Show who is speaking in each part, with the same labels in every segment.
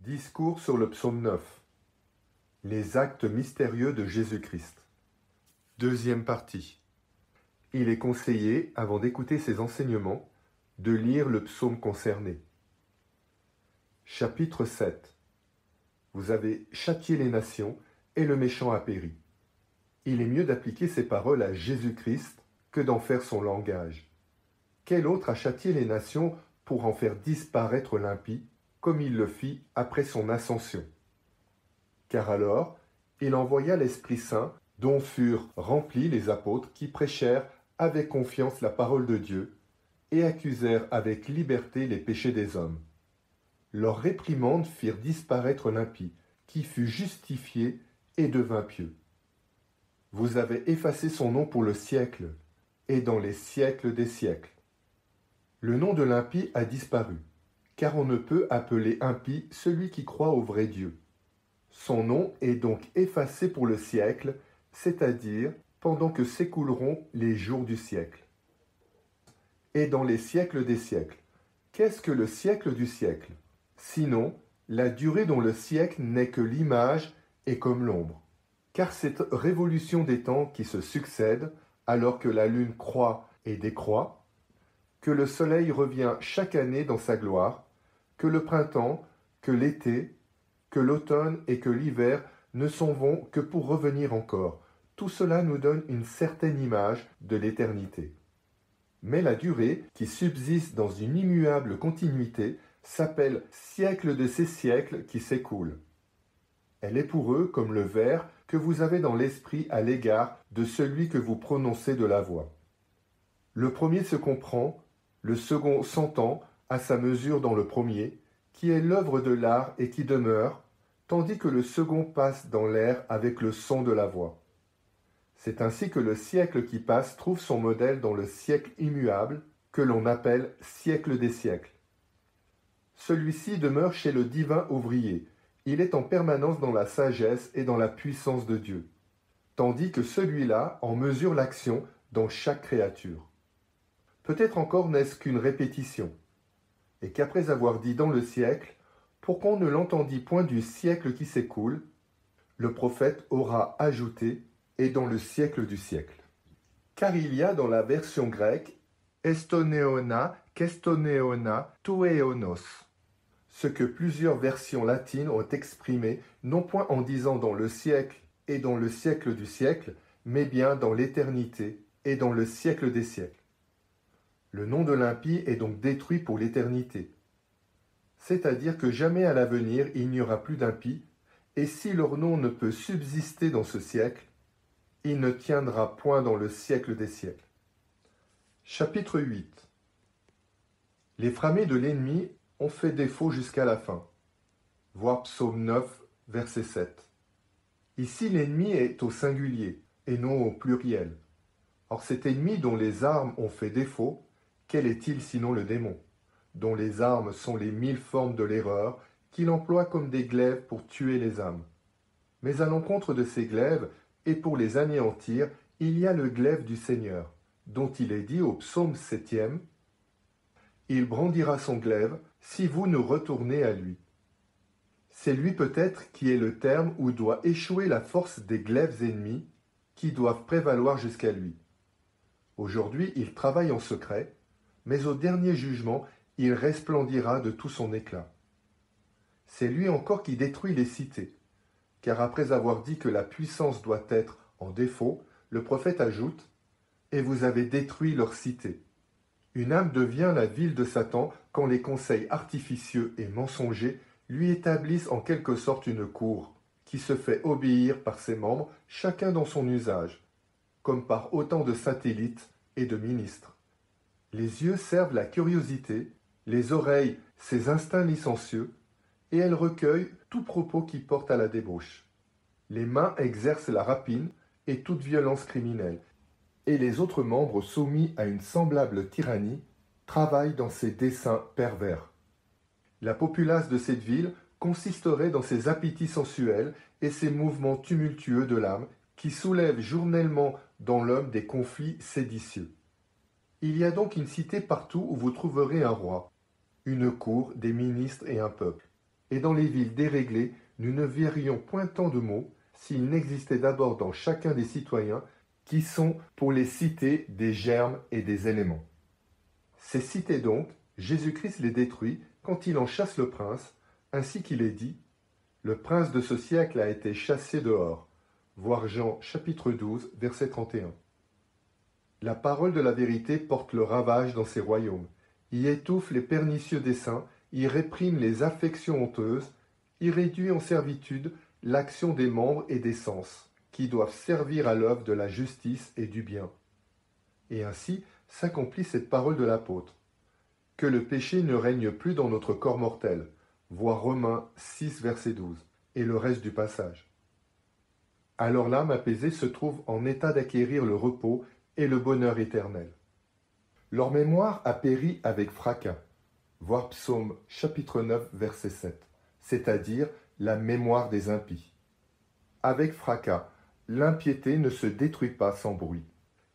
Speaker 1: Discours sur le psaume 9. Les actes mystérieux de Jésus-Christ. Deuxième partie. Il est conseillé, avant d'écouter ses enseignements, de lire le psaume concerné. Chapitre 7. Vous avez châtié les nations, et le méchant a péri. Il est mieux d'appliquer ces paroles à Jésus-Christ que d'en faire son langage. Quel autre a châtié les nations pour en faire disparaître l'impie, comme il le fit après son ascension? Car alors, il envoya l'Esprit Saint, dont furent remplis les apôtres qui prêchèrent avec confiance la parole de Dieu et accusèrent avec liberté les péchés des hommes. Leurs réprimandes firent disparaître l'impie, qui fut justifié et devint pieux. Vous avez effacé son nom pour le siècle, et dans les siècles des siècles. Le nom de l'impie a disparu, car on ne peut appeler impie celui qui croit au vrai Dieu. Son nom est donc effacé pour le siècle, c'est-à-dire pendant que s'écouleront les jours du siècle. Et dans les siècles des siècles. Qu'est-ce que le siècle du siècle? Sinon, la durée dont le siècle n'est que l'image et comme l'ombre. Car cette révolution des temps qui se succèdent, alors que la lune croît et décroît, que le soleil revient chaque année dans sa gloire, que le printemps, que l'été, que l'automne et que l'hiver ne s'en vont que pour revenir encore, tout cela nous donne une certaine image de l'éternité. Mais la durée, qui subsiste dans une immuable continuité, s'appelle siècle de ces siècles qui s'écoulent. Elle est pour eux comme le vers que vous avez dans l'esprit à l'égard de celui que vous prononcez de la voix. Le premier se comprend, le second s'entend à sa mesure dans le premier, qui est l'œuvre de l'art et qui demeure, tandis que le second passe dans l'air avec le son de la voix. C'est ainsi que le siècle qui passe trouve son modèle dans le siècle immuable, que l'on appelle siècle des siècles. Celui-ci demeure chez le divin ouvrier, il est en permanence dans la sagesse et dans la puissance de Dieu, tandis que celui-là en mesure l'action dans chaque créature. Peut-être encore n'est-ce qu'une répétition, et qu'après avoir dit dans le siècle, pour qu'on ne l'entendit point du siècle qui s'écoule, le prophète aura ajouté et dans le siècle du siècle. Car il y a dans la version grecque estoneona, kestoneona, toueonos, ce que plusieurs versions latines ont exprimé non point en disant dans le siècle et dans le siècle du siècle, mais bien dans l'éternité et dans le siècle des siècles. Le nom de l'impie est donc détruit pour l'éternité. C'est-à-dire que jamais à l'avenir il n'y aura plus d'impie, et si leur nom ne peut subsister dans ce siècle, il ne tiendra point dans le siècle des siècles. Chapitre 8. Les framées de l'ennemi ont fait défaut jusqu'à la fin. Voir psaume 9, verset 7. Ici l'ennemi est au singulier, et non au pluriel. Or cet ennemi dont les armes ont fait défaut, quel est-il sinon le démon, dont les armes sont les 1000 formes de l'erreur, qu'il emploie comme des glaives pour tuer les âmes. Mais à l'encontre de ces glaives, et pour les anéantir, il y a le glaive du Seigneur, dont il est dit au psaume 7e, « Il brandira son glaive, si vous nous retournez à lui. » C'est lui peut-être qui est le terme où doit échouer la force des glaives ennemis, qui doivent prévaloir jusqu'à lui. Aujourd'hui, il travaille en secret, mais au dernier jugement, il resplendira de tout son éclat. C'est lui encore qui détruit les cités, car après avoir dit que la puissance doit être en défaut, le prophète ajoute « Et vous avez détruit leur cité ». Une âme devient la ville de Satan quand les conseils artificieux et mensongers lui établissent en quelque sorte une cour, qui se fait obéir par ses membres, chacun dans son usage, comme par autant de satellites et de ministres. Les yeux servent la curiosité, les oreilles ses instincts licencieux, et elles recueillent tout propos qui porte à la débauche. Les mains exercent la rapine et toute violence criminelle, et les autres membres soumis à une semblable tyrannie travaillent dans ces desseins pervers. La populace de cette ville consisterait dans ses appétits sensuels et ces mouvements tumultueux de l'âme qui soulèvent journellement dans l'homme des conflits séditieux. Il y a donc une cité partout où vous trouverez un roi, une cour, des ministres et un peuple. Et dans les villes déréglées, nous ne verrions point tant de mots s'il n'existait d'abord dans chacun des citoyens qui sont pour les cités des germes et des éléments. Ces cités donc, Jésus-Christ les détruit quand il en chasse le prince, ainsi qu'il est dit, le prince de ce siècle a été chassé dehors. Voir Jean chapitre 12, verset 31. La parole de la vérité porte le ravage dans ces royaumes, y étouffe les pernicieux desseins, y réprime les affections honteuses, y réduit en servitude l'action des membres et des sens, qui doivent servir à l'œuvre de la justice et du bien. Et ainsi s'accomplit cette parole de l'apôtre. Que le péché ne règne plus dans notre corps mortel, voir Romains 6, verset 12, et le reste du passage. Alors l'âme apaisée se trouve en état d'acquérir le repos et le bonheur éternel. Leur mémoire a péri avec fracas, voir Psaume chapitre 9, verset 7, c'est-à-dire la mémoire des impies. Avec fracas, l'impiété ne se détruit pas sans bruit,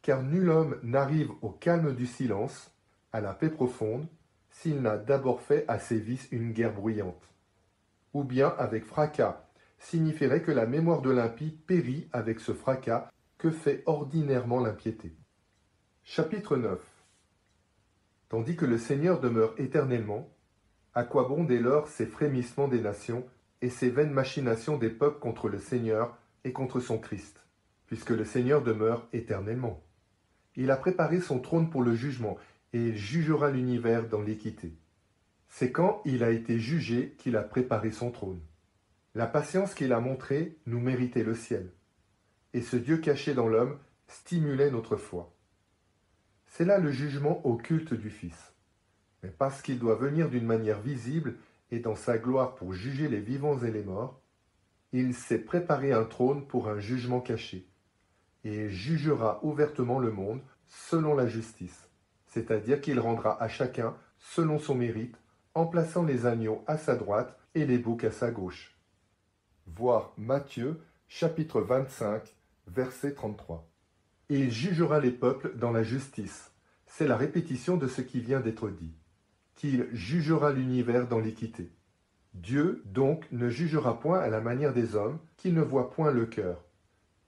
Speaker 1: car nul homme n'arrive au calme du silence, à la paix profonde, s'il n'a d'abord fait à ses vices une guerre bruyante. Ou bien avec fracas signifierait que la mémoire de l'impie périt avec ce fracas que fait ordinairement l'impiété. Chapitre 9. Tandis que le Seigneur demeure éternellement, à quoi bon dès lors ces frémissements des nations et ces vaines machinations des peuples contre le Seigneur et contre son Christ, puisque le Seigneur demeure éternellement. Il a préparé son trône pour le jugement, et il jugera l'univers dans l'équité. C'est quand il a été jugé qu'il a préparé son trône. La patience qu'il a montrée nous méritait le ciel, et ce Dieu caché dans l'homme stimulait notre foi. C'est là le jugement occulte du Fils. Mais parce qu'il doit venir d'une manière visible et dans sa gloire pour juger les vivants et les morts, il s'est préparé un trône pour un jugement caché, et il jugera ouvertement le monde selon la justice, c'est-à-dire qu'il rendra à chacun selon son mérite, en plaçant les agneaux à sa droite et les boucs à sa gauche. Voir Matthieu, chapitre 25, verset 33. Et il jugera les peuples dans la justice. C'est la répétition de ce qui vient d'être dit. Qu'il jugera l'univers dans l'équité. Dieu, donc, ne jugera point à la manière des hommes, qui ne voient point le cœur,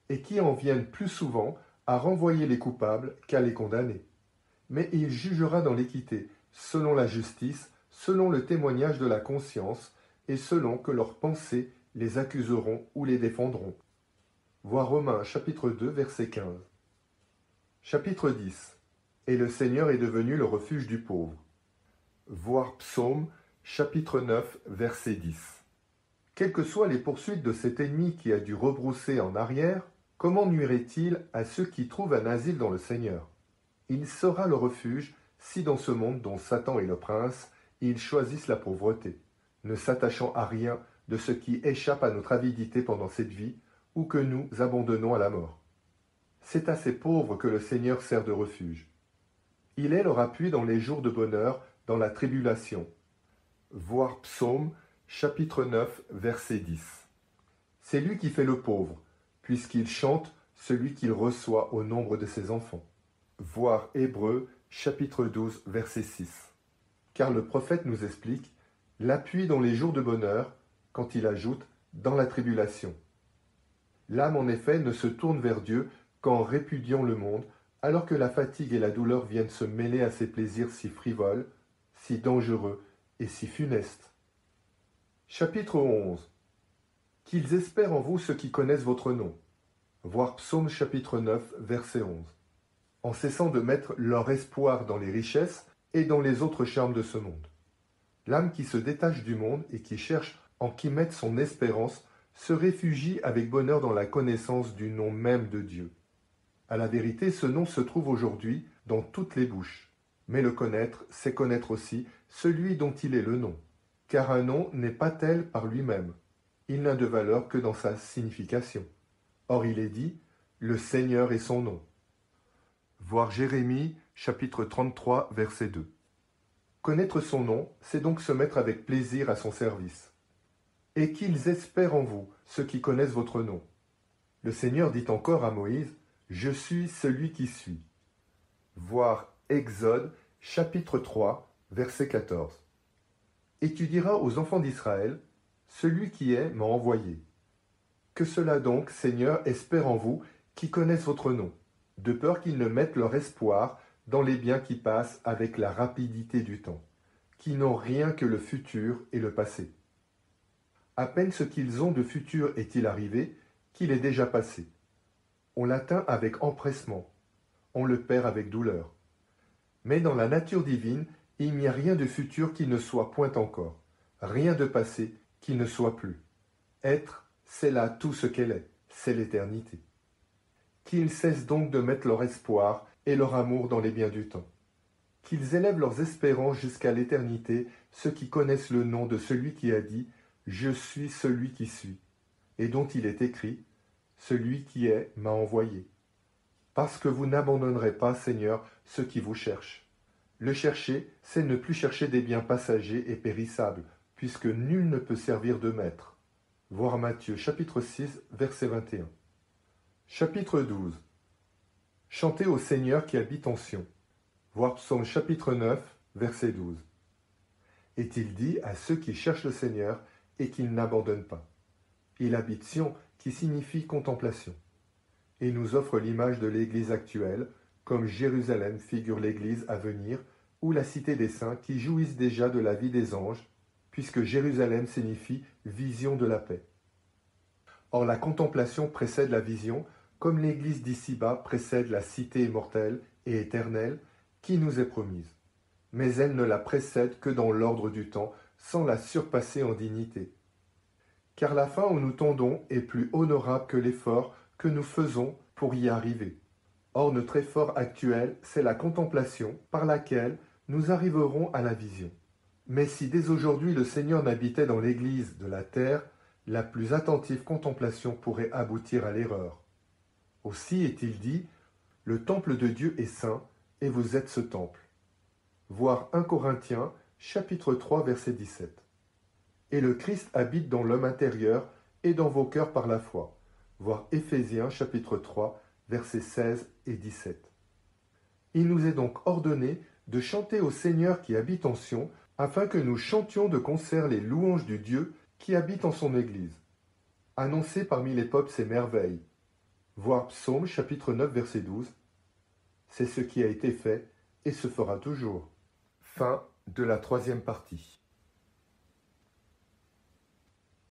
Speaker 1: et qui en viennent plus souvent à renvoyer les coupables qu'à les condamner. Mais il jugera dans l'équité, selon la justice, selon le témoignage de la conscience, et selon que leurs pensées les accuseront ou les défendront. Voir Romains chapitre 2, verset 15. Chapitre 10. Et le Seigneur est devenu le refuge du pauvre. Voir Psaume chapitre 9, verset 10. Quelles que soient les poursuites de cet ennemi qui a dû rebrousser en arrière, comment nuirait-il à ceux qui trouvent un asile dans le Seigneur? Il sera le refuge si dans ce monde dont Satan est le prince, ils choisissent la pauvreté, ne s'attachant à rien de ce qui échappe à notre avidité pendant cette vie ou que nous abandonnons à la mort. C'est à ces pauvres que le Seigneur sert de refuge. Il est leur appui dans les jours de bonheur, dans la tribulation. Voir Psaume, chapitre 9, verset 10. C'est lui qui fait le pauvre, puisqu'il chante celui qu'il reçoit au nombre de ses enfants. Voir Hébreux, chapitre 12, verset 6. Car le prophète nous explique l'appui dans les jours de bonheur, quand il ajoute dans la tribulation. L'âme en effet ne se tourne vers Dieu qu'en répudiant le monde, alors que la fatigue et la douleur viennent se mêler à ces plaisirs si frivoles, si dangereux et si funestes. Chapitre 11. Qu'ils espèrent en vous ceux qui connaissent votre nom. Voir Psaume chapitre 9, verset 11. En cessant de mettre leur espoir dans les richesses et dans les autres charmes de ce monde. L'âme qui se détache du monde et qui cherche en qui mettre son espérance se réfugie avec bonheur dans la connaissance du nom même de Dieu. À la vérité, ce nom se trouve aujourd'hui dans toutes les bouches. Mais le connaître, c'est connaître aussi celui dont il est le nom. Car un nom n'est pas tel par lui-même. Il n'a de valeur que dans sa signification. Or il est dit, le Seigneur est son nom. Voir Jérémie, chapitre 33, verset 2. Connaître son nom, c'est donc se mettre avec plaisir à son service. Et qu'ils espèrent en vous, ceux qui connaissent votre nom. Le Seigneur dit encore à Moïse, « Je suis celui qui suis ». Voir Exode, chapitre 3, verset 14. Et tu diras aux enfants d'Israël, celui qui est m'a envoyé. Que cela donc, Seigneur, espère en vous, qui connaissent votre nom, de peur qu'ils ne mettent leur espoir dans les biens qui passent avec la rapidité du temps, qui n'ont rien que le futur et le passé. À peine ce qu'ils ont de futur est-il arrivé, qu'il est déjà passé. On l'atteint avec empressement, on le perd avec douleur. Mais dans la nature divine, il n'y a rien de futur qui ne soit point encore, rien de passé qui ne soit plus. Être, c'est là tout ce qu'elle est, c'est l'éternité. Qu'ils cessent donc de mettre leur espoir et leur amour dans les biens du temps. Qu'ils élèvent leurs espérances jusqu'à l'éternité, ceux qui connaissent le nom de celui qui a dit « Je suis celui qui suis », et dont il est écrit « Celui qui est m'a envoyé ». Parce que vous n'abandonnerez pas, Seigneur, ceux qui vous cherchent. Le chercher, c'est ne plus chercher des biens passagers et périssables, puisque nul ne peut servir de maître. Voir Matthieu chapitre 6, verset 21. Chapitre 12. Chantez au Seigneur qui habite en Sion. Voir Psaume chapitre 9, verset 12. Est-il dit à ceux qui cherchent le Seigneur et qu'ils n'abandonnent pas. Il habite Sion, qui signifie contemplation. Et nous offre l'image de l'Église actuelle, comme Jérusalem figure l'Église à venir, ou la cité des saints qui jouissent déjà de la vie des anges, puisque Jérusalem signifie vision de la paix. Or la contemplation précède la vision, comme l'Église d'ici-bas précède la cité immortelle et éternelle qui nous est promise. Mais elle ne la précède que dans l'ordre du temps, sans la surpasser en dignité. Car la fin où nous tendons est plus honorable que l'effort que nous faisons pour y arriver. Or notre effort actuel, c'est la contemplation par laquelle nous arriverons à la vision. Mais si dès aujourd'hui le Seigneur n'habitait dans l'Église de la terre, la plus attentive contemplation pourrait aboutir à l'erreur. Aussi est-il dit, le temple de Dieu est saint, et vous êtes ce temple. Voir 1 Corinthiens, chapitre 3, verset 17. Et le Christ habite dans l'homme intérieur et dans vos cœurs par la foi. Voir Éphésiens, chapitre 3, versets 16 et 17. Il nous est donc ordonné de chanter au Seigneur qui habite en Sion, afin que nous chantions de concert les louanges du Dieu qui habite en son Église. Annoncer parmi les peuples ses merveilles. Voir Psaume chapitre 9 verset 12. C'est ce qui a été fait et se fera toujours. Fin de la 3e partie.